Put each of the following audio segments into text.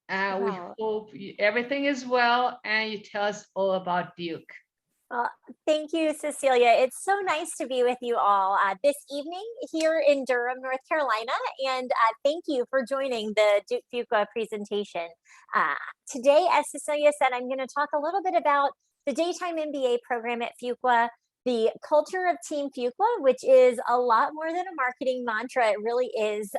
We Well, hope everything is well and you tell us all about Duke. well, thank you, Cecilia. It's so nice to be with you all this evening here in Durham, North Carolina. And thank you for joining the Duke Fuqua presentation. Uh, Today, as Cecilia said, I'm going to talk a little bit about the daytime MBA program at Fuqua, the culture of Team Fuqua, which is a lot more than a marketing mantra. It really is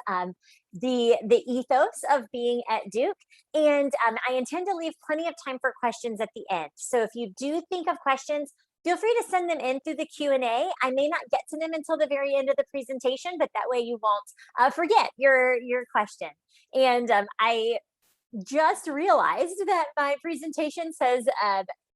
the ethos of being at Duke. And I intend to leave plenty of time for questions at the end. So if you do think of questions, feel free to send them in through the Q&A. I may not get to them until the very end of the presentation, but that way you won't forget your question. And I just realized that my presentation says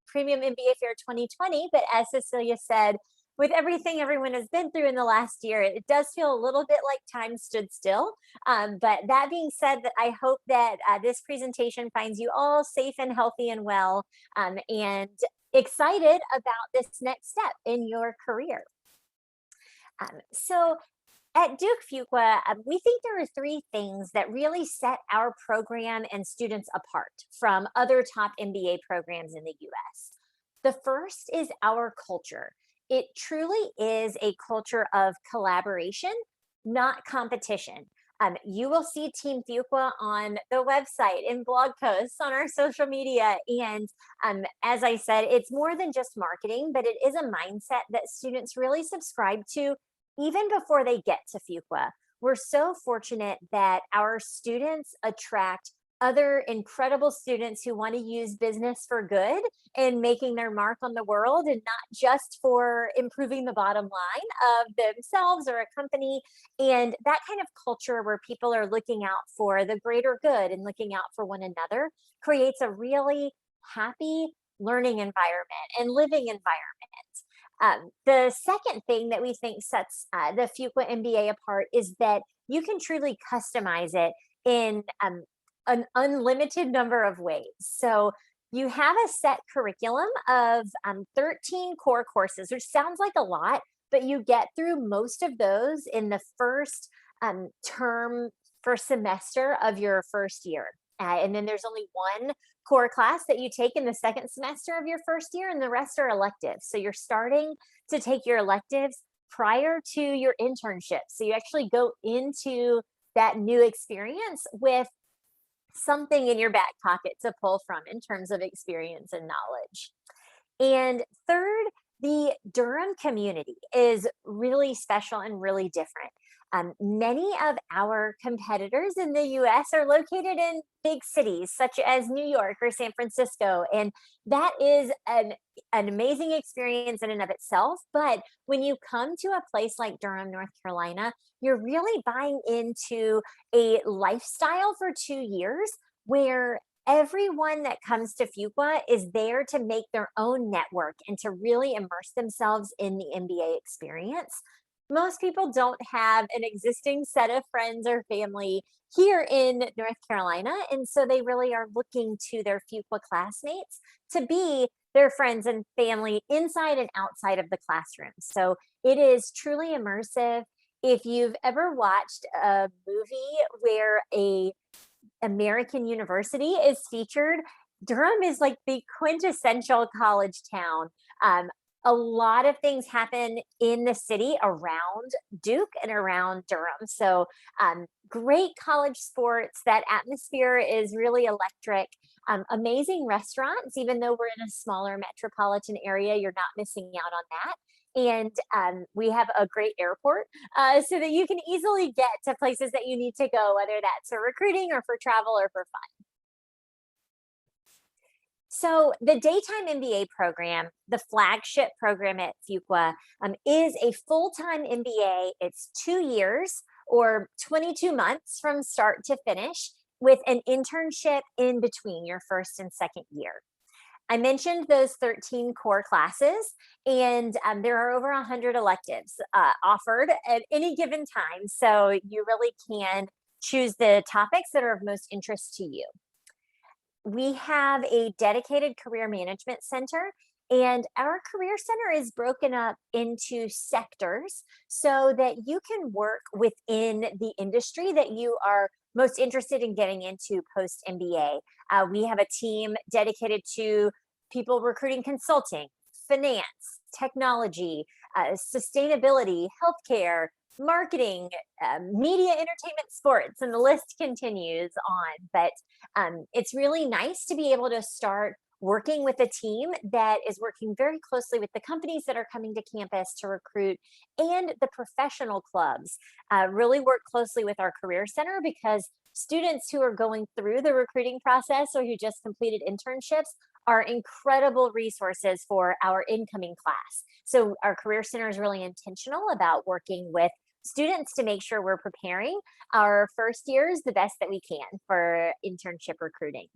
Premium MBA Fair 2020, but as Cecilia said, with everything everyone has been through in the last year, it does feel a little bit like time stood still. But that being said, that I hope that this presentation finds you all safe and healthy and well, and excited about this next step in your career. So at Duke Fuqua, we think there are three things that really set our program and students apart from other top MBA programs in the US. The first is our culture. It truly is a culture of collaboration, not competition. You will see Team Fuqua on the website, in blog posts, on our social media. And as I said, it's more than just marketing, but it is a mindset that students really subscribe to even before they get to Fuqua. We're so fortunate that our students attract other incredible students who want to use business for good and making their mark on the world, and not just for improving the bottom line of themselves or a company. And that kind of culture where people are looking out for the greater good and looking out for one another creates a really happy learning environment and living environment. The second thing that we think sets the Fuqua MBA apart is that you can truly customize it in an unlimited number of ways. So you have a set curriculum of 13 core courses, which sounds like a lot, but you get through most of those in the first first semester of your first year. And then there's only one core class that you take in the second semester of your first year, and the rest are electives. So you're starting to take your electives prior to your internship. So you actually go into that new experience with something in your back pocket to pull from in terms of experience and knowledge. And third, the Durham community is really special and really different. Many of our competitors in the US are located in big cities such as New York or San Francisco. And that is an amazing experience in and of itself. But when you come to a place like Durham, North Carolina, you're really buying into a lifestyle for 2 years where everyone that comes to Fuqua is there to make their own network and to really immerse themselves in the MBA experience. Most people don't have an existing set of friends or family here in North Carolina, and so they really are looking to their Fuqua classmates to be their friends and family inside and outside of the classroom. So it is truly immersive. If you've ever watched a movie where a American university is featured, Durham is like the quintessential college town. A lot of things happen in the city around Duke and around Durham. So great college sports. That atmosphere is really electric. Amazing restaurants, even though we're in a smaller metropolitan area, you're not missing out on that. And we have a great airport so that you can easily get to places that you need to go, whether that's for recruiting or for travel or for fun. So the daytime MBA program, the flagship program at Fuqua, is a full-time MBA. It's 2 years or 22 months from start to finish, with an internship in between your first and second year. I mentioned those 13 core classes, and there are over 100 electives offered at any given time. So you really can choose the topics that are of most interest to you. We have a dedicated career management center, and our career center is broken up into sectors so that you can work within the industry that you are most interested in getting into post MBA. We have a team dedicated to people recruiting consulting, finance, technology, sustainability, healthcare, marketing, media, entertainment, sports, and the list continues on. But it's really nice to be able to start working with a team that is working very closely with the companies that are coming to campus to recruit, and the professional clubs really work closely with our Career Center, because students who are going through the recruiting process or who just completed internships are incredible resources for our incoming class. So our Career Center is really intentional about working with students to make sure we're preparing our first years the best that we can for internship recruiting.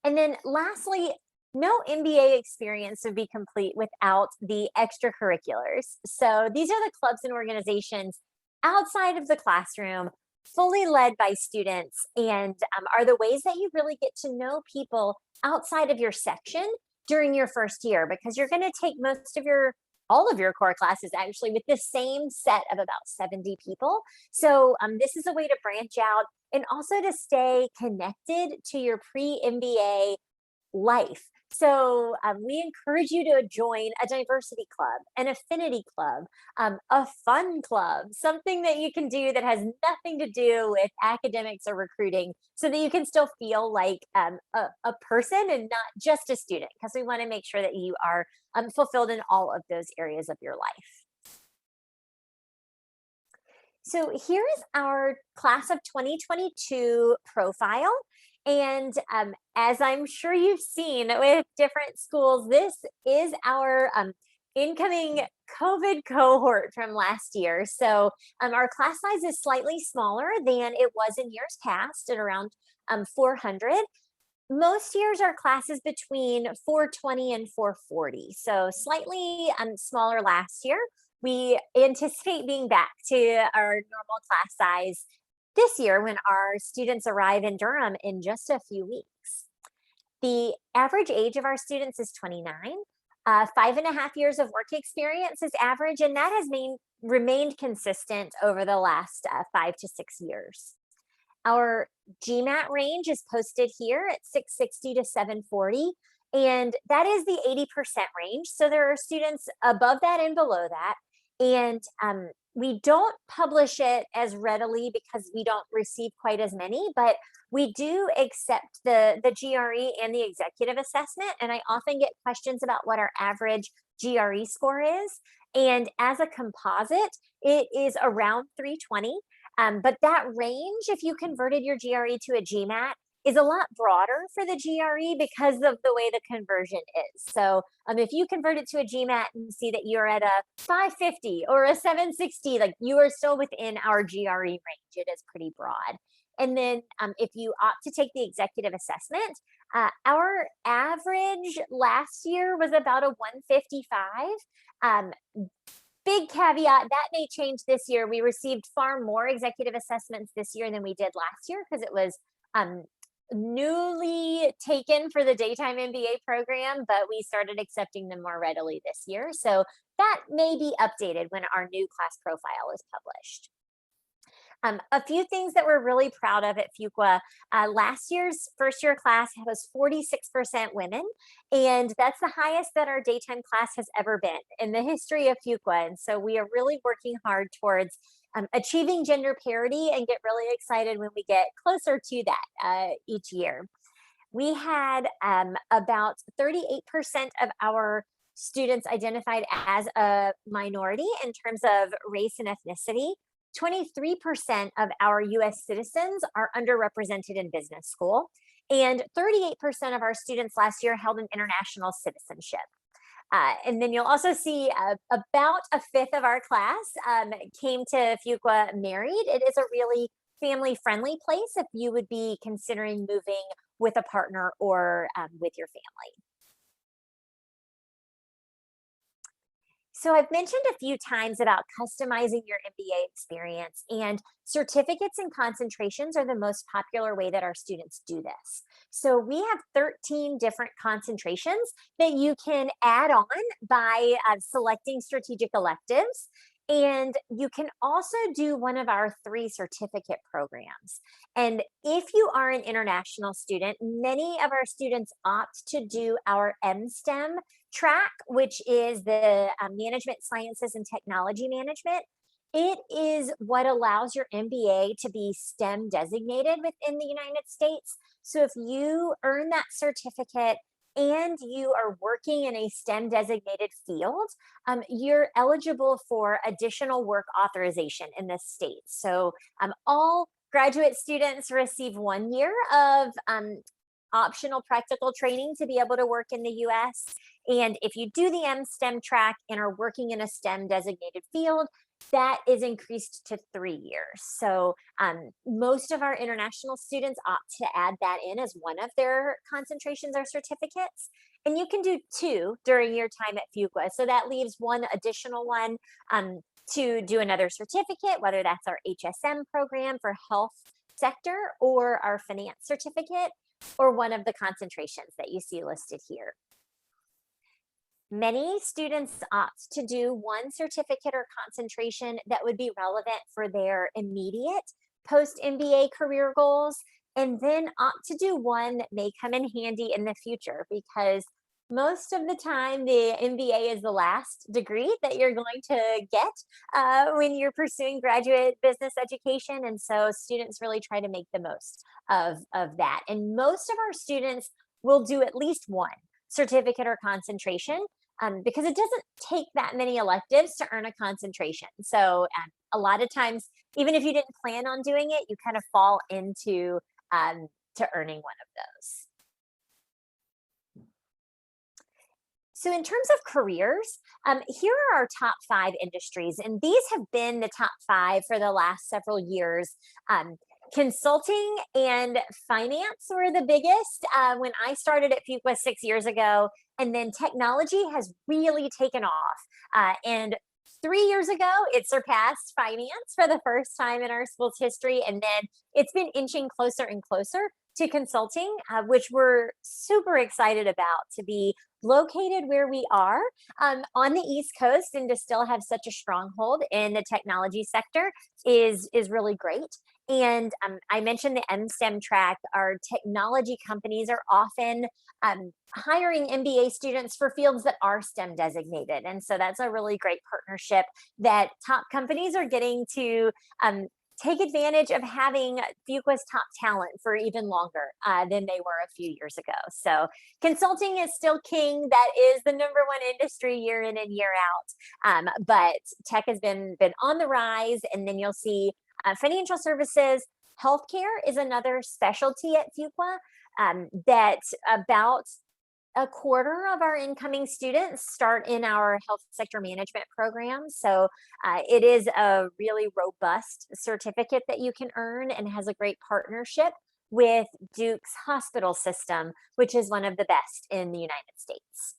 And then lastly, no MBA experience would be complete without the extracurriculars. So these are the clubs and organizations outside of the classroom, fully led by students, and are the ways that you really get to know people outside of your section during your first year, because you're going to take all of your core classes actually with the same set of about 70 people. So this is a way to branch out and also to stay connected to your pre-MBA life. So we encourage you to join a diversity club, an affinity club, a fun club, something that you can do that has nothing to do with academics or recruiting, so that you can still feel like a person and not just a student, because we want to make sure that you are fulfilled in all of those areas of your life. So here is our class of 2022 profile. And as I'm sure you've seen with different schools, this is our incoming COVID cohort from last year. So our class size is slightly smaller than it was in years past, at around 400. Most years our class is between 420 and 440. So slightly smaller last year. We anticipate being back to our normal class size this year when our students arrive in Durham in just a few weeks. The average age of our students is 29. 5.5 years of work experience is average, and that has remained consistent over the last 5 to 6 years. Our GMAT range is posted here at 660 to 740, and that is the 80% range. So there are students above that and below that. And we don't publish it as readily because we don't receive quite as many, but we do accept the GRE and the executive assessment. And I often get questions about what our average GRE score is. And as a composite, it is around 320. But that range, if you converted your GRE to a GMAT, is a lot broader for the GRE because of the way the conversion is. So if you convert it to a GMAT and see that you're at a 550 or a 760, like, you are still within our GRE range. It is pretty broad. And then if you opt to take the executive assessment, our average last year was about a 155. Big caveat, that may change this year. We received far more executive assessments this year than we did last year, because it was newly taken for the daytime MBA program, but we started accepting them more readily this year. So that may be updated when our new class profile is published. A few things that we're really proud of at Fuqua. Last year's first year class was 46% women, and that's the highest that our daytime class has ever been in the history of Fuqua. And so we are really working hard towards achieving gender parity, and get really excited when we get closer to that each year. We had about 38% of our students identified as a minority in terms of race and ethnicity. 23% of our US citizens are underrepresented in business school, and 38% of our students last year held an international citizenship. And then you'll also see about a fifth of our class came to Fuqua married. It is a really family-friendly place if you would be considering moving with a partner or with your family. So I've mentioned a few times about customizing your MBA experience, and certificates and concentrations are the most popular way that our students do this. So we have 13 different concentrations that you can add on by selecting strategic electives. And you can also do one of our 3 certificate programs. And if you are an international student, many of our students opt to do our MSTEM track, which is the Management Sciences and Technology Management. It is what allows your MBA to be STEM designated within the United States. So if you earn that certificate and you are working in a STEM designated field, you're eligible for additional work authorization in this state. So all graduate students receive 1 year of optional practical training to be able to work in the US. And if you do the MSTEM track and are working in a STEM designated field, that is increased to 3 years. So most of our international students opt to add that in as one of their concentrations or certificates. And you can do 2 during your time at Fuqua. So that leaves one additional one to do another certificate, whether that's our HSM program for health sector or our finance certificate, or one of the concentrations that you see listed here. Many students opt to do one certificate or concentration that would be relevant for their immediate post-MBA career goals, and then opt to do one that may come in handy in the future, because most of the time the MBA is the last degree that you're going to get when you're pursuing graduate business education. And so students really try to make the most of that. And most of our students will do at least one certificate or concentration, because it doesn't take that many electives to earn a concentration. So a lot of times, even if you didn't plan on doing it, you kind of fall into to earning one of those. So in terms of careers, here are our top 5 industries, and these have been the top 5 for the last several years. Consulting and finance were the biggest when I started at Fuqua 6 years ago, and then technology has really taken off. And 3 years ago, it surpassed finance for the first time in our school's history, and then it's been inching closer and closer to consulting, which we're super excited about, to be located where we are on the East Coast and to still have such a stronghold in the technology sector is really great. And I mentioned the MSTEM track. Our technology companies are often hiring MBA students for fields that are STEM designated. And so that's a really great partnership that top companies are getting to take advantage of having Fuqua's top talent for even longer than they were a few years ago. So consulting is still king. That is the #1 industry year in and year out. But tech has been on the rise. And then you'll see financial services. Healthcare is another specialty at Fuqua that about a quarter of our incoming students start in our health sector management program. So it is a really robust certificate that you can earn, and has a great partnership with Duke's hospital system, which is one of the best in the United States.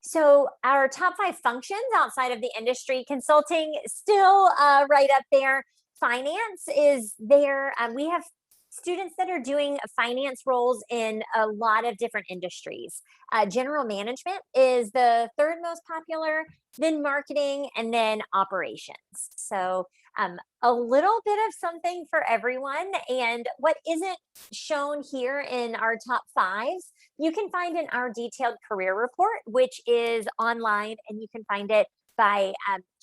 So our top 5 functions outside of the industry, consulting still right up there. Finance is there. We have students that are doing finance roles in a lot of different industries. General management is the 3rd most popular, then marketing, and then operations. So a little bit of something for everyone. And what isn't shown here in our top 5s, you can find in our detailed career report, which is online, and you can find it by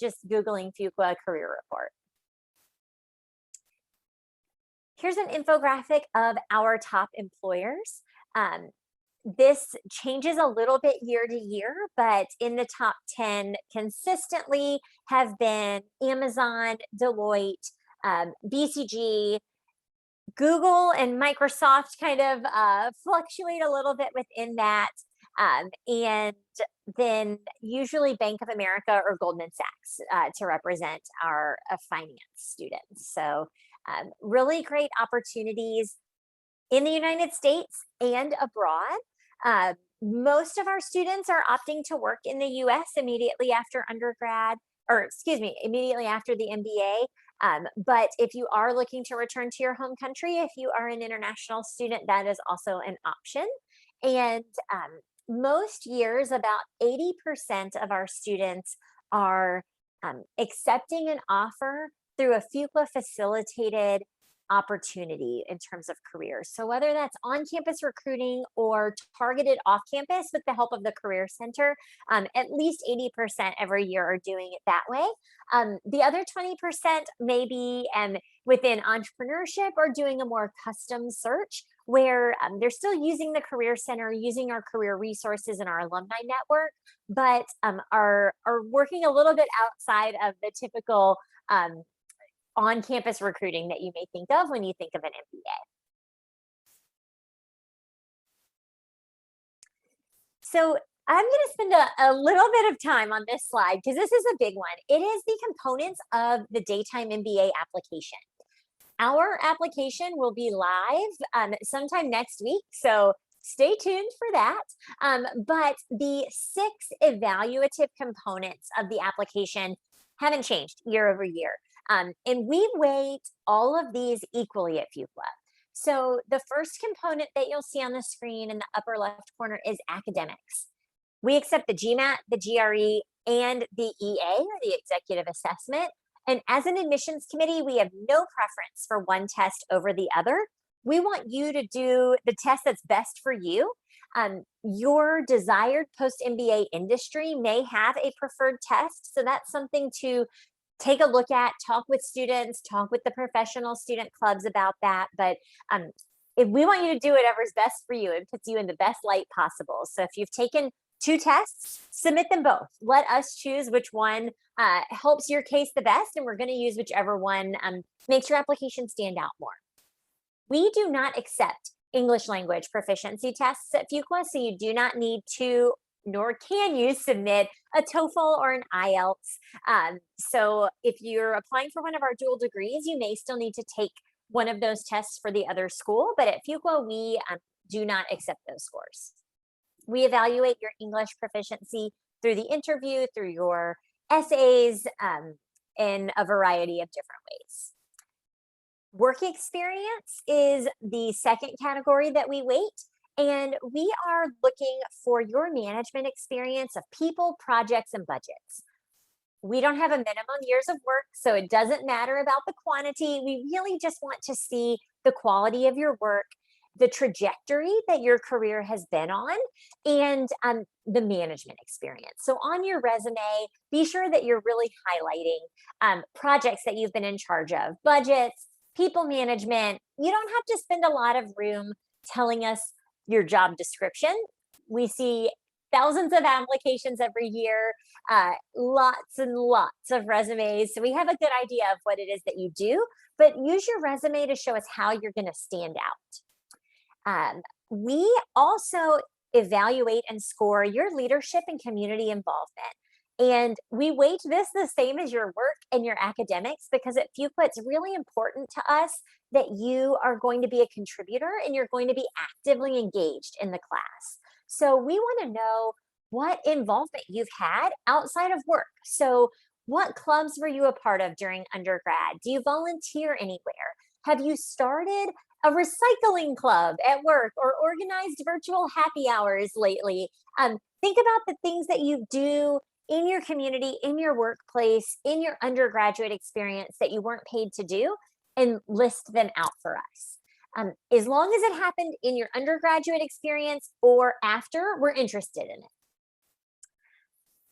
just Googling Fuqua career report. Here's an infographic of our top employers. This changes a little bit year to year, but in the top 10 consistently have been Amazon, Deloitte, BCG, Google, and Microsoft kind of fluctuate a little bit within that. And then usually Bank of America or Goldman Sachs to represent our finance students. So really great opportunities in the United States and abroad. Most of our students are opting to work in the US immediately after undergrad, or excuse me, immediately after the MBA. But if you are looking to return to your home country, if you are an international student, that is also an option. And most years, about 80% of our students are accepting an offer through a Fuqua facilitated opportunity in terms of careers. So whether that's on-campus recruiting or targeted off-campus with the help of the Career Center, at least 80% every year are doing it that way. The other 20% may be within entrepreneurship or doing a more custom search where they're still using the Career Center, using our career resources and our alumni network, but are working a little bit outside of the typical on-campus recruiting that you may think of when you think of an MBA. So I'm going to spend a little bit of time on this slide because this is a big one. It is the components of the daytime MBA application. Our application will be live sometime next week, so stay tuned for that. But the 6 evaluative components of the application haven't changed year over year. And we weight all of these equally at Fuqua. So the first component that you'll see on the screen in the upper left corner is academics. We accept the GMAT, the GRE, and the EA, or the executive assessment. And as an admissions committee, we have no preference for one test over the other. We want you to do the test that's best for you. Your desired post-MBA industry may have a preferred test. So that's something to take a look at, talk with students, talk with the professional student clubs about that. But if we want you to do whatever's best for you, it puts you in the best light possible. So if you've taken 2 tests, submit them both. Let us choose which one helps your case the best, and we're going to use whichever one makes your application stand out more. We do not accept English language proficiency tests at Fuqua, so you do not need to, nor can you submit a TOEFL or an IELTS. So if you're applying for one of our dual degrees, you may still need to take one of those tests for the other school, but at Fuqua, we do not accept those scores. We evaluate your English proficiency through the interview, through your essays, in a variety of different ways. Work experience is the second category that we weight. And we are looking for your management experience of people, projects, and budgets. We don't have a minimum years of work, so it doesn't matter about the quantity. We really just want to see the quality of your work, the trajectory that your career has been on, and the management experience. So on your resume, be sure that you're really highlighting projects that you've been in charge of, budgets, people management. You don't have to spend a lot of room telling us your job description. We see thousands of applications every year, lots and lots of resumes. So we have a good idea of what it is that you do, but use your resume to show us how you're going to stand out. We also evaluate and score your leadership and community involvement. And we weight this the same as your work and your academics, because at Fuqua, it's really important to us that you are going to be a contributor and you're going to be actively engaged in the class. So we want to know what involvement you've had outside of work. So what clubs were you a part of during undergrad? Do you volunteer anywhere? Have you started a recycling club at work or organized virtual happy hours lately? Think about the things that you do in your community, in your workplace, in your undergraduate experience that you weren't paid to do, and list them out for us. As long as it happened in your undergraduate experience or after, we're interested in it.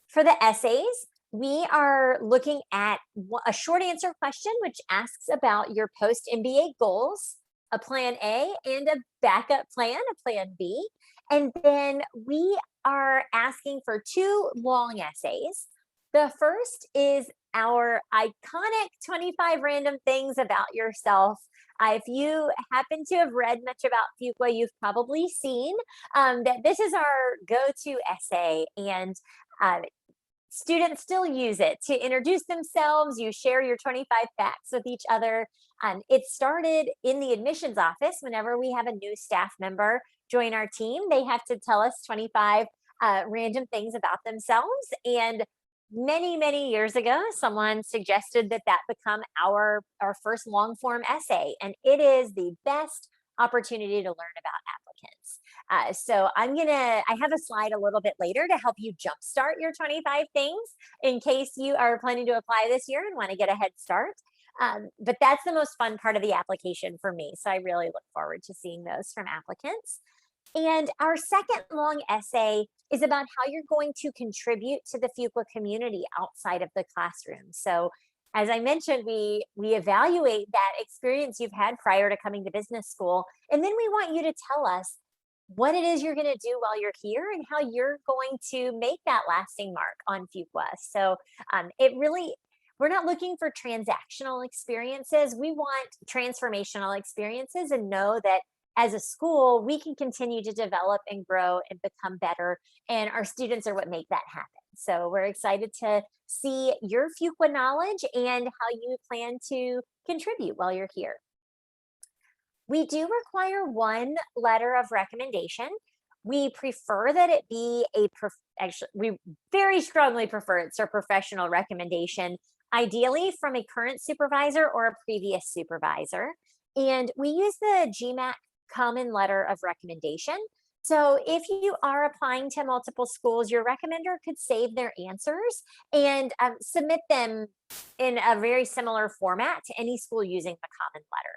For the essays, we are looking at a short answer question, which asks about your post-MBA goals, a plan A and a backup plan, a plan B. And then we are asking for 2 long essays. The first is our iconic 25 random things about yourself. If you happen to have read much about Fuqua, you've probably seen that this is our go-to essay, and students still use it to introduce themselves. You share your 25 facts with each other. It started in the admissions office. Whenever we have a new staff member join our team, they have to tell us 25 random things about themselves. And many, many years ago, someone suggested that that become our first long form essay. And it is the best opportunity to learn about applicants. So I have a slide a little bit later to help you jumpstart your 25 things in case you are planning to apply this year and want to get a head start. But that's the most fun part of the application for me. So I really look forward to seeing those from applicants. And our second long essay is about how you're going to contribute to the Fuqua community outside of the classroom. So as I mentioned, we evaluate that experience you've had prior to coming to business school. And then we want you to tell us what it is you're going to do while you're here and how you're going to make that lasting mark on Fuqua. So we're not looking for transactional experiences. We want transformational experiences and know that as a school, we can continue to develop and grow and become better. And our students are what make that happen. So we're excited to see your Fuqua knowledge and how you plan to contribute while you're here. We do require one letter of recommendation. We prefer that it be we very strongly prefer it's a professional recommendation, ideally from a current supervisor or a previous supervisor. And we use the GMAT common letter of recommendation. So if you are applying to multiple schools, your recommender could save their answers and submit them in a very similar format to any school using the common letter.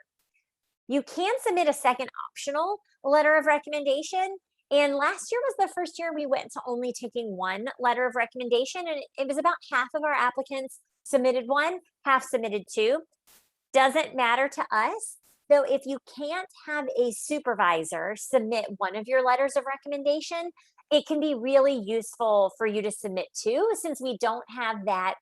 You can submit a second optional letter of recommendation. And last year was the first year we went to only taking one letter of recommendation. And it was about half of our applicants submitted one, half submitted two. Doesn't matter to us. Though if you can't have a supervisor submit one of your letters of recommendation, it can be really useful for you to submit two, since we don't have that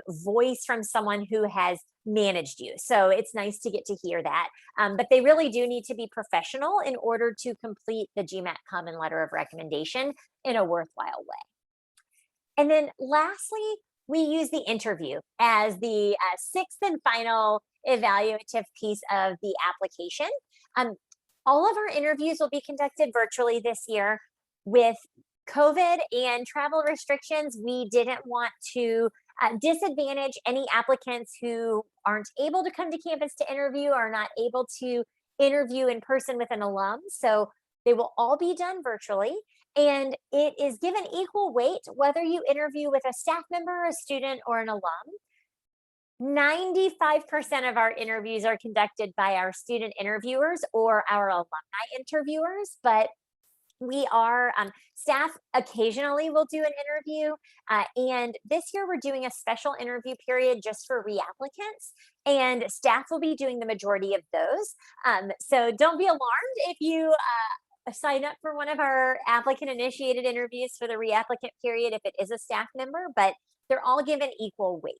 voice from someone who has managed you. So it's nice to get to hear that. But they really do need to be professional in order to complete the GMAT common letter of recommendation in a worthwhile way. And then lastly, we use the interview as the sixth and final evaluative piece of the application. All of our interviews will be conducted virtually this year. With COVID and travel restrictions, we didn't want to disadvantage any applicants who aren't able to come to campus to interview or not able to interview in person with an alum. So they will all be done virtually. And it is given equal weight whether you interview with a staff member, a student, or an alum. 95% of our interviews are conducted by our student interviewers or our alumni interviewers, but we are staff occasionally will do an interview. And this year we're doing a special interview period just for reapplicants, and staff will be doing the majority of those. So don't be alarmed if you sign up for one of our applicant initiated interviews for the reapplicant period if it is a staff member, but they're all given equal weight.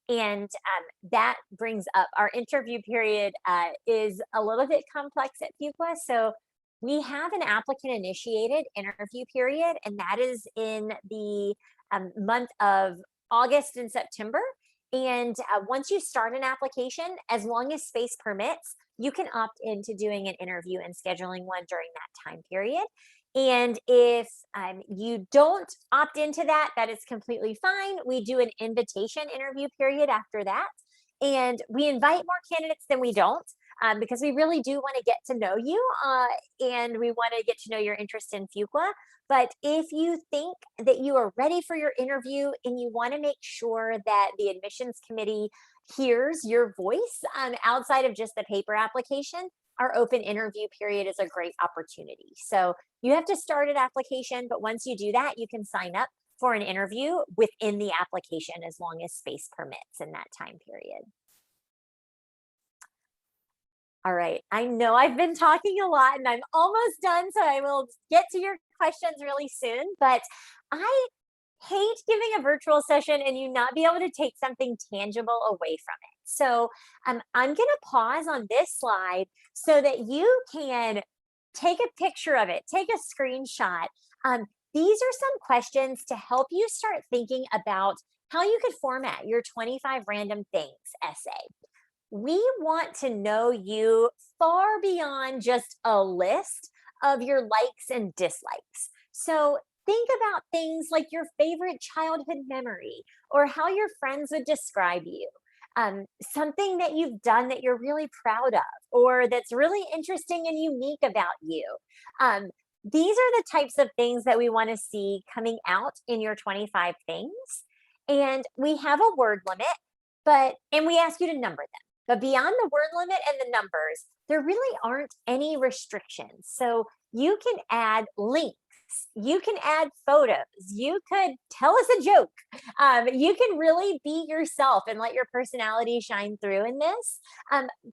And that brings up our interview period is a little bit complex at Fuqua. So we have an applicant initiated interview period, and that is in the month of August and September. And once you start an application, as long as space permits, you can opt into doing an interview and scheduling one during that time period. And if you don't opt into that, that is completely fine. We do an invitation interview period after that. And we invite more candidates than we don't, because we really do want to get to know you and we want to get to know your interest in Fuqua. But if you think that you are ready for your interview and you want to make sure that the admissions committee hears your voice outside of just the paper application, our open interview period is a great opportunity. So you have to start an application, but once you do that, you can sign up for an interview within the application as long as space permits in that time period. All right, I know I've been talking a lot and I'm almost done, so I will get to your questions really soon, but I hate giving a virtual session and you not be able to take something tangible away from it. So I'm going to pause on this slide so that you can take a picture of it, take a screenshot. These are some questions to help you start thinking about how you could format your 25 random things essay. We want to know you far beyond just a list of your likes and dislikes. So think about things like your favorite childhood memory or how your friends would describe you. Something that you've done that you're really proud of or that's really interesting and unique about you. these are the types of things that we want to see coming out in your 25 things. And we have a word limit, and we ask you to number them. But beyond the word limit and the numbers, there really aren't any restrictions. So you can add links, you can add photos, you could tell us a joke. You can really be yourself and let your personality shine through in this.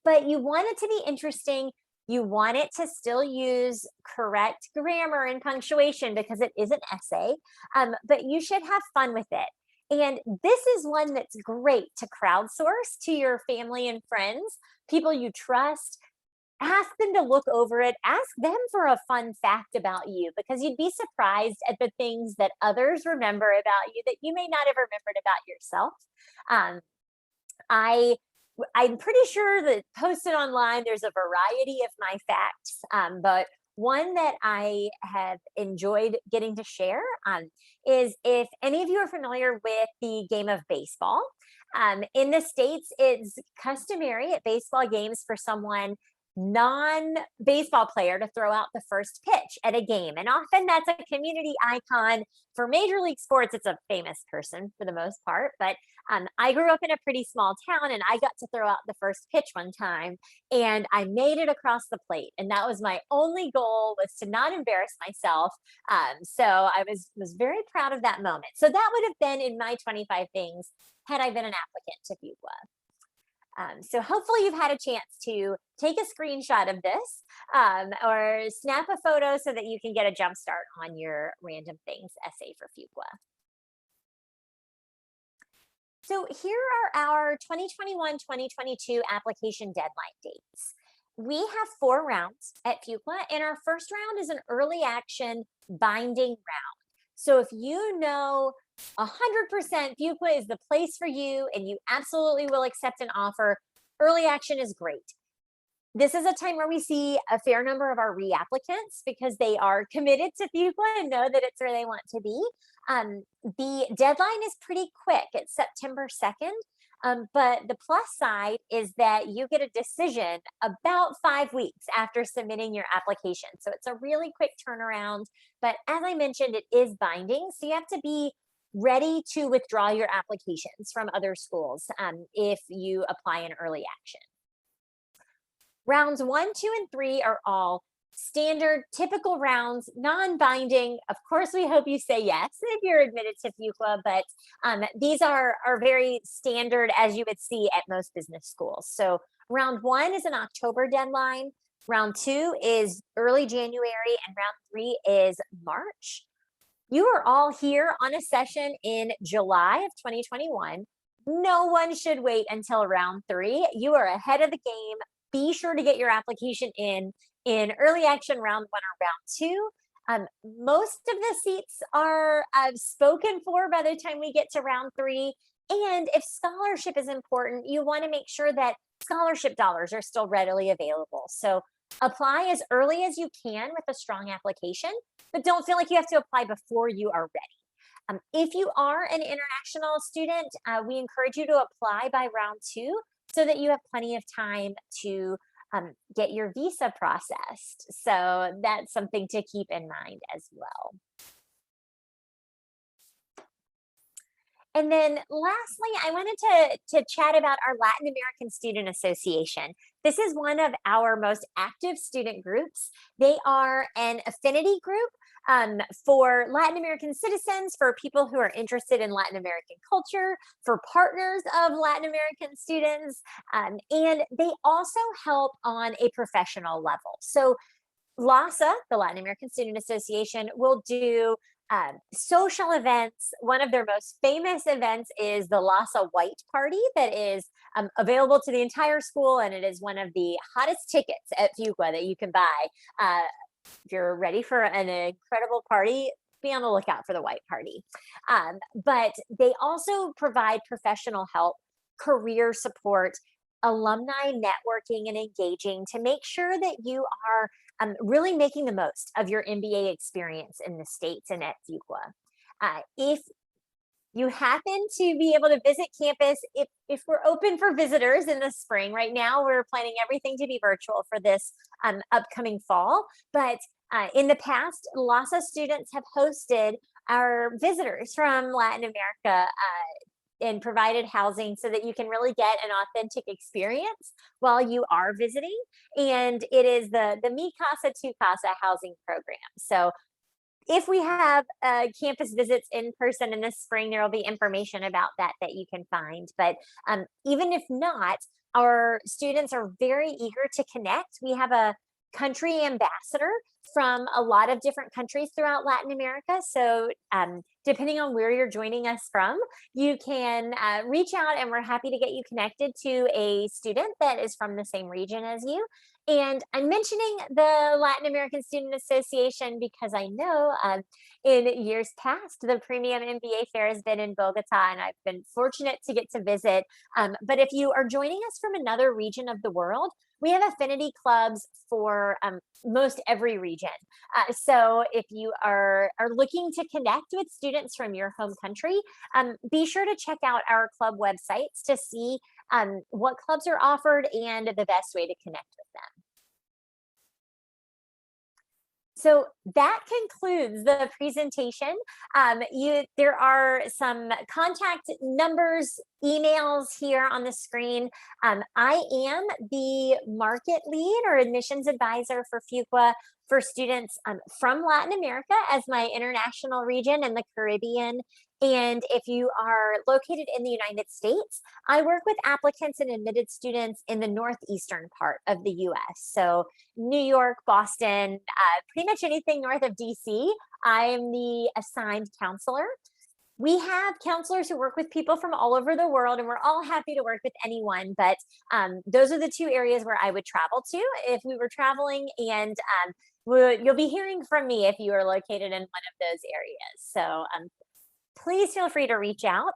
But you want it to be interesting. You want it to still use correct grammar and punctuation because it is an essay, but you should have fun with it. And this is one that's great to crowdsource to your family and friends, people you trust. Ask them to look over it. Ask them for a fun fact about you, because you'd be surprised at the things that others remember about you that you may not have remembered about yourself. I'm pretty sure that posted online, there's a variety of my facts, but one that I have enjoyed getting to share is, if any of you are familiar with the game of baseball, in the States, it's customary at baseball games for someone non-baseball player to throw out the first pitch at a game. And often that's a community icon. For Major League Sports, it's a famous person for the most part. But I grew up in a pretty small town, and I got to throw out the first pitch one time, and I made it across the plate. And that was my only goal, was to not embarrass myself. So I was very proud of that moment. So that would have been in my 25 things had I been an applicant to Fuqua. So hopefully you've had a chance to take a screenshot of this or snap a photo so that you can get a jump start on your random things essay for Fuqua. So here are our 2021-2022 application deadline dates. We have 4 rounds at Fuqua, and our first round is an early action binding round. So if you know 100% Fuqua is the place for you and you absolutely will accept an offer, early action is great. This is a time where we see a fair number of our reapplicants because they are committed to Fuqua and know that it's where they want to be. The deadline is pretty quick. It's September 2nd. But the plus side is that you get a decision about 5 weeks after submitting your application. So it's a really quick turnaround. But as I mentioned, it is binding. So you have to be ready to withdraw your applications from other schools if you apply in early action. Rounds 1, 2, and 3 are all standard, typical rounds, non-binding. Of course, we hope you say yes if you're admitted to Fuqua, but these are very standard, as you would see at most business schools. So round 1 is an October deadline. Round 2 is early January, and round 3 is March. You are all here on a session in July of 2021. No one should wait until round 3. You are ahead of the game. Be sure to get your application in early action round 1 or round 2. Most of the seats are spoken for by the time we get to round 3. And if scholarship is important, you want to make sure that scholarship dollars are still readily available. So apply as early as you can with a strong application, but don't feel like you have to apply before you are ready. If you are an international student, we encourage you to apply by round 2 so that you have plenty of time to get your visa processed. So that's something to keep in mind as well. And then lastly, I wanted to chat about our Latin American Student Association. This is one of our most active student groups. They are an affinity group for Latin American citizens, for people who are interested in Latin American culture, for partners of Latin American students, and they also help on a professional level. So LASA, the Latin American Student Association, will do social events. One of their most famous events is the LASA White Party that is available to the entire school, and it is one of the hottest tickets at Fuqua that you can buy. If you're ready for an incredible party, be on the lookout for the White Party. But they also provide professional help, career support, alumni networking and engaging to make sure that you are really making the most of your MBA experience in the States and at Fuqua. If you happen to be able to visit campus, if we're open for visitors in the spring, right now we're planning everything to be virtual for this upcoming fall, but In the past, LASA students have hosted our visitors from Latin America and provided housing so that you can really get an authentic experience while you are visiting. And it is the Mi Casa Tu Casa housing program. So if we have campus visits in person in the spring, there will be information about that you can find. But even if not, our students are very eager to connect. We have a country ambassador from a lot of different countries throughout Latin America. So depending on where you're joining us from, you can reach out and we're happy to get you connected to a student that is from the same region as you. And I'm mentioning the Latin American Student Association because I know in years past, the Premium MBA Fair has been in Bogota, and I've been fortunate to get to visit. But if you are joining us from another region of the world, we have affinity clubs for most every region. So if you are looking to connect with students from your home country, be sure to check out our club websites to see what clubs are offered and the best way to connect with them. So that concludes the presentation. There are some contact numbers, emails here on the screen. I am the market lead or admissions advisor for Fuqua for students from Latin America as my international region and the Caribbean. And if you are located in the United States, I work with applicants and admitted students in the northeastern part of the US. So New York, Boston, pretty much anything north of DC, I am the assigned counselor. We have counselors who work with people from all over the world, and we're all happy to work with anyone. But those are the two areas where I would travel to if we were traveling. And you'll be hearing from me if you are located in one of those areas. So please feel free to reach out.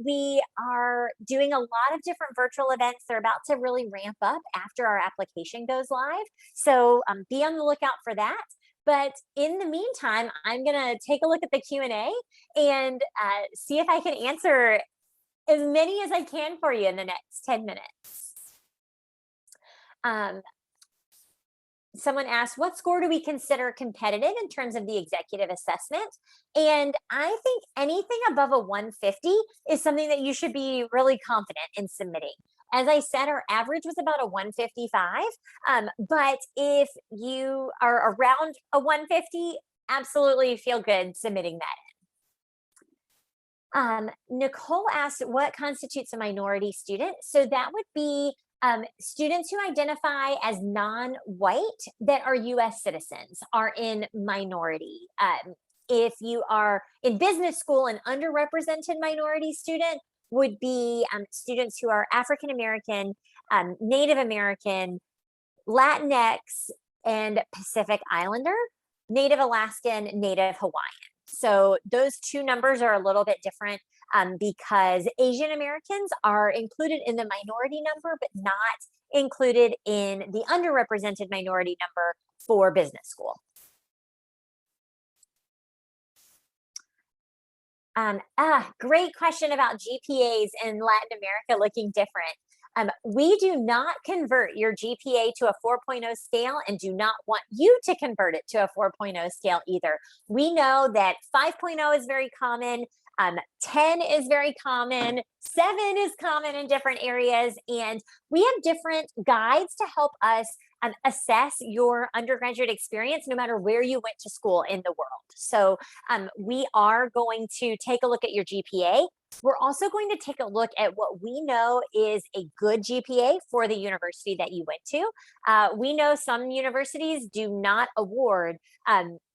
We are doing a lot of different virtual events. They're about to really ramp up after our application goes live. So be on the lookout for that. But in the meantime, I'm going to take a look at the Q&A and see if I can answer as many as I can for you in the next 10 minutes. Someone asked, what score do we consider competitive in terms of the executive assessment? And I think anything above a 150 is something that you should be really confident in submitting. As I said, our average was about a 155, but if you are around a 150, absolutely feel good submitting that. Nicole asked, what constitutes a minority student? So that would be students who identify as non-white that are US citizens are in minority. If you are in business school, an underrepresented minority student would be students who are African American, Native American, Latinx, and Pacific Islander, Native Alaskan, Native Hawaiian. So those two numbers are a little bit different because Asian Americans are included in the minority number, but not included in the underrepresented minority number for business school. Great question about GPAs in Latin America looking different. We do not convert your GPA to a 4.0 scale and do not want you to convert it to a 4.0 scale either. We know that 5.0 is very common, 10 is very common, 7 is common in different areas, and we have different guides to help us assess your undergraduate experience no matter where you went to school in the world. So we are going to take a look at your GPA. We're also going to take a look at what we know is a good GPA for the university that you went to. We know some universities do not award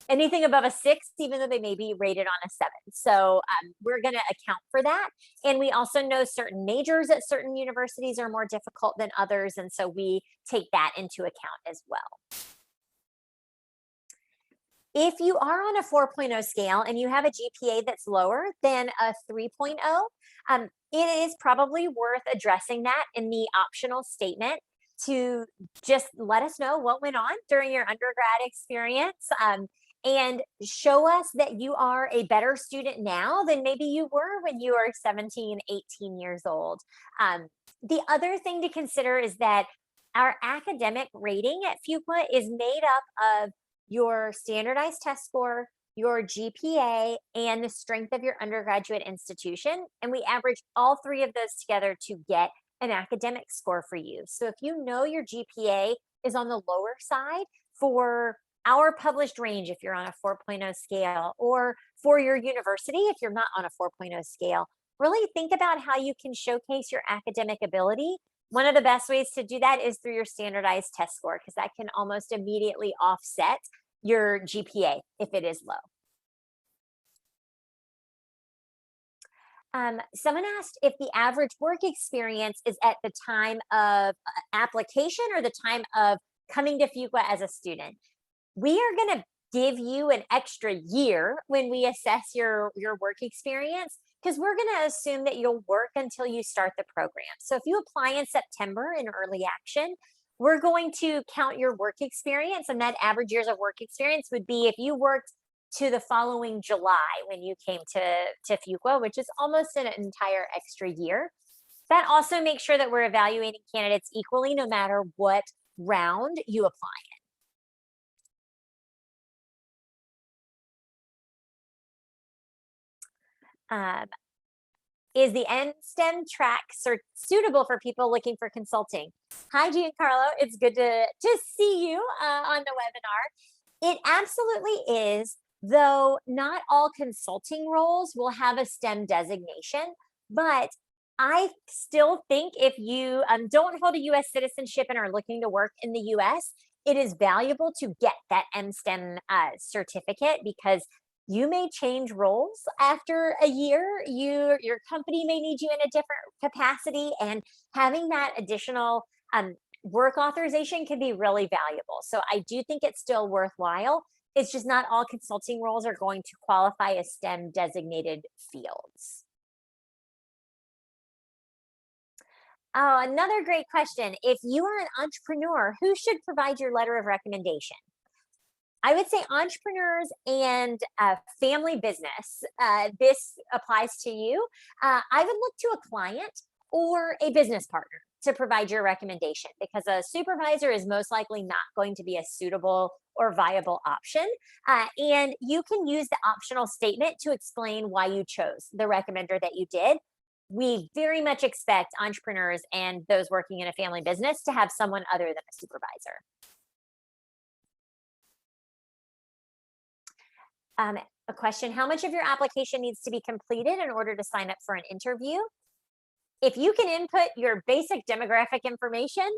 anything above a 6, even though they may be rated on a 7. So we're going to account for that. And we also know certain majors at certain universities are more difficult than others. And so we take that into account as well. If you are on a 4.0 scale and you have a GPA that's lower than a 3.0, it is probably worth addressing that in the optional statement to just let us know what went on during your undergrad experience and show us that you are a better student now than maybe you were when you were 17, 18 years old. The other thing to consider is that our academic rating at Fuqua is made up of your standardized test score, your GPA, and the strength of your undergraduate institution. And we average all three of those together to get an academic score for you. So if you know your GPA is on the lower side for our published range, if you're on a 4.0 scale, or for your university, if you're not on a 4.0 scale, really think about how you can showcase your academic ability. One of the best ways to do that is through your standardized test score, because that can almost immediately offset your GPA if it is low. Someone asked if the average work experience is at the time of application or the time of coming to Fuqua as a student. We are going to give you an extra year when we assess your work experience, because we're going to assume that you'll work until you start the program. So if you apply in September in early action, we're going to count your work experience, and that average years of work experience would be if you worked to the following July when you came to Fuqua, which is almost an entire extra year. That also makes sure that we're evaluating candidates equally, no matter what round you apply in. Is the STEM track suitable for people looking for consulting? Hi, Giancarlo. It's good to see you on the webinar. It absolutely is, though not all consulting roles will have a STEM designation. But I still think if you don't hold a U.S. citizenship and are looking to work in the U.S., it is valuable to get that MSTEM certificate, because you may change roles after a year. Your company may need you in a different capacity, and having that additional work authorization can be really valuable. So I do think it's still worthwhile. It's just not all consulting roles are going to qualify as STEM designated fields. Oh, another great question. If you are an entrepreneur, who should provide your letter of recommendation? I would say entrepreneurs and family business. This applies to you. I would look to a client or a business partner to provide your recommendation, because a supervisor is most likely not going to be a suitable or viable option. And you can use the optional statement to explain why you chose the recommender that you did. We very much expect entrepreneurs and those working in a family business to have someone other than a supervisor. A question: how much of your application needs to be completed in order to sign up for an interview? If you can input your basic demographic information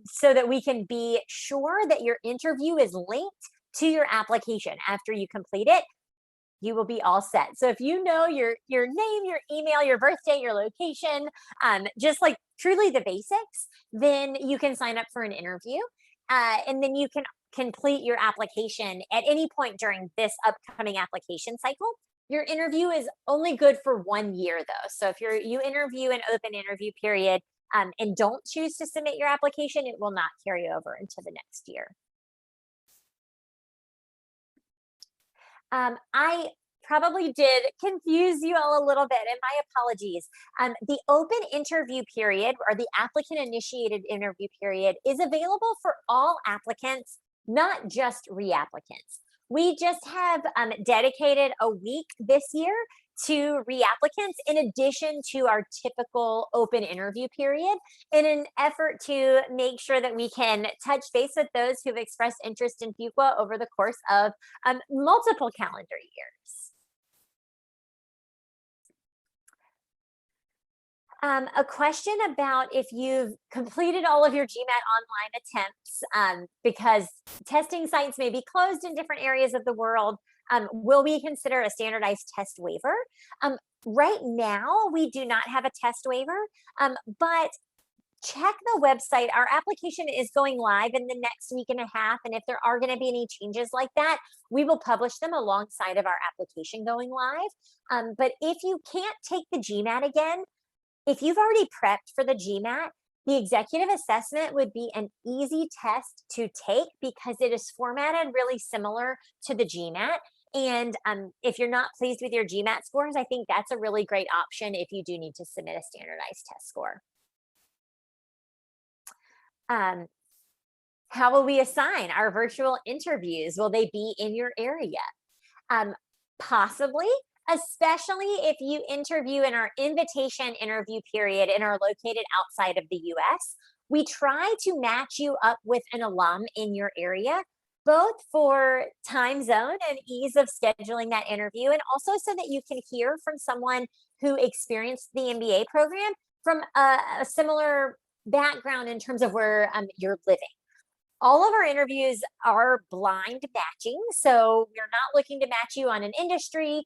so that we can be sure that your interview is linked to your application after you complete it, you will be all set. So if you know your name, your email, your birthday, your location, just like truly the basics, then you can sign up for an interview. And then you can complete your application at any point during this upcoming application cycle. Your interview is only good for 1 year, though. So if you interview an open interview period and don't choose to submit your application, it will not carry over into the next year. I probably did confuse you all a little bit, and my apologies. The open interview period, or the applicant initiated interview period, is available for all applicants, not just reapplicants. We just have dedicated a week this year to reapplicants, in addition to our typical open interview period, in an effort to make sure that we can touch base with those who've expressed interest in Fuqua over the course of multiple calendar years. A question about if you've completed all of your GMAT online attempts, because testing sites may be closed in different areas of the world. Will we consider a standardized test waiver? Right now, we do not have a test waiver, but check the website. Our application is going live in the next week and a half, and if there are going to be any changes like that, we will publish them alongside of our application going live. But if you can't take the GMAT again, if you've already prepped for the GMAT, the executive assessment would be an easy test to take, because it is formatted really similar to the GMAT. And if you're not pleased with your GMAT scores, I think that's a really great option if you do need to submit a standardized test score. How will we assign our virtual interviews? Will they be in your area? Possibly, especially if you interview in our invitation interview period and are located outside of the US. We try to match you up with an alum in your area, both for time zone and ease of scheduling that interview, and also so that you can hear from someone who experienced the MBA program from a similar background in terms of where you're living. All of our interviews are blind matching, so we're not looking to match you on an industry.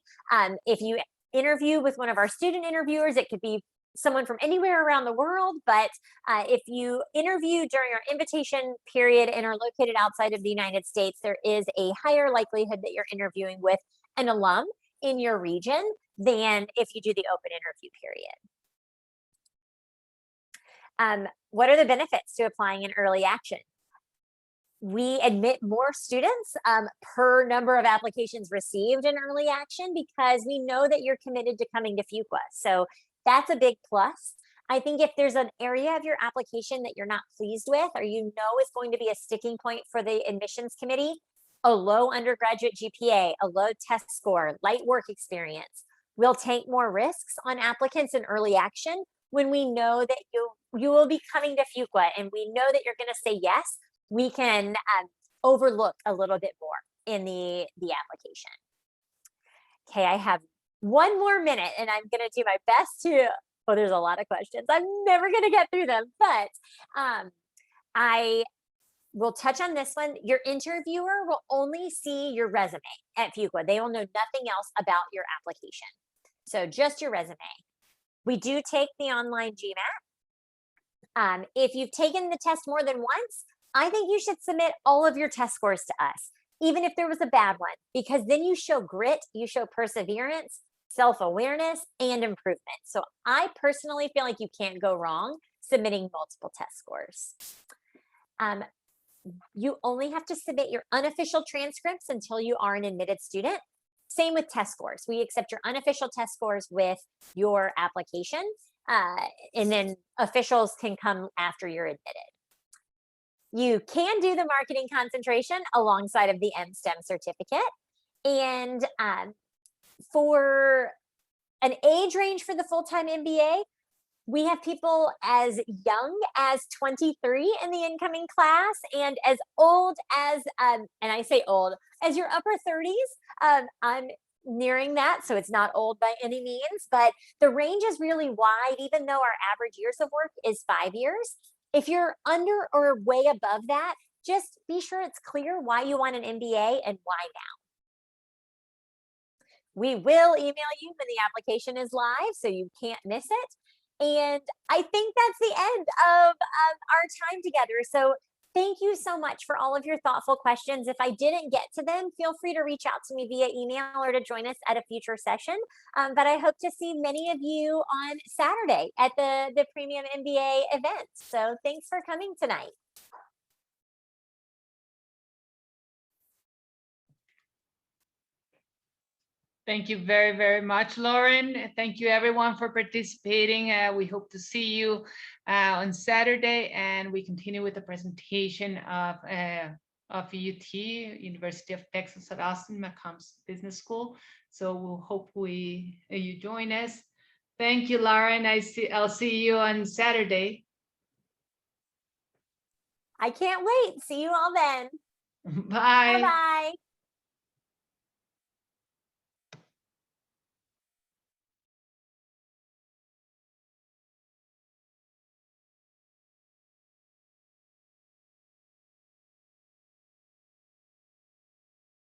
If you interview with one of our student interviewers, it could be someone from anywhere around the world, but if you interview during our invitation period and are located outside of the United States, there is a higher likelihood that you're interviewing with an alum in your region than if you do the open interview period. What are the benefits to applying in early action? We admit more students per number of applications received in early action because we know that you're committed to coming to Fuqua. So that's a big plus. I think if there's an area of your application that you're not pleased with, or you know is going to be a sticking point for the admissions committee, a low undergraduate GPA, a low test score, light work experience, we'll take more risks on applicants in early action when we know that you will be coming to Fuqua and we know that you're going to say yes. We can overlook a little bit more in the application. Okay, I have one more minute and I'm going to do my best to, oh, there's a lot of questions. I'm never going to get through them, but I will touch on this one. Your interviewer will only see your resume at Fuqua. They will know nothing else about your application. So just your resume. We do take the online GMAT. If you've taken the test more than once, I think you should submit all of your test scores to us, even if there was a bad one, because then you show grit, you show perseverance, self-awareness, and improvement. So I personally feel like you can't go wrong submitting multiple test scores. You only have to submit your unofficial transcripts until you are an admitted student. Same with test scores. We accept your unofficial test scores with your application, and then officials can come after you're admitted. You can do the marketing concentration alongside of the MSTEM certificate. And for an age range for the full-time MBA, we have people as young as 23 in the incoming class and as old as, and I say old, as your upper 30s. I'm nearing that, so it's not old by any means, but the range is really wide, even though our average years of work is 5 years. If you're under or way above that, just be sure it's clear why you want an MBA and why now. We will email you when the application is live, so you can't miss it. And I think that's the end of our time together. So thank you so much for all of your thoughtful questions. If I didn't get to them, feel free to reach out to me via email or to join us at a future session. But I hope to see many of you on Saturday at the Premium MBA event. So thanks for coming tonight. Thank you very, very much, Lauren. Thank you everyone for participating. We hope to see you on Saturday, and we continue with the presentation of UT, University of Texas at Austin, McCombs Business School. So we'll hope you join us. Thank you, Lauren. I'll see you on Saturday. I can't wait. See you all then. Bye. Bye-bye.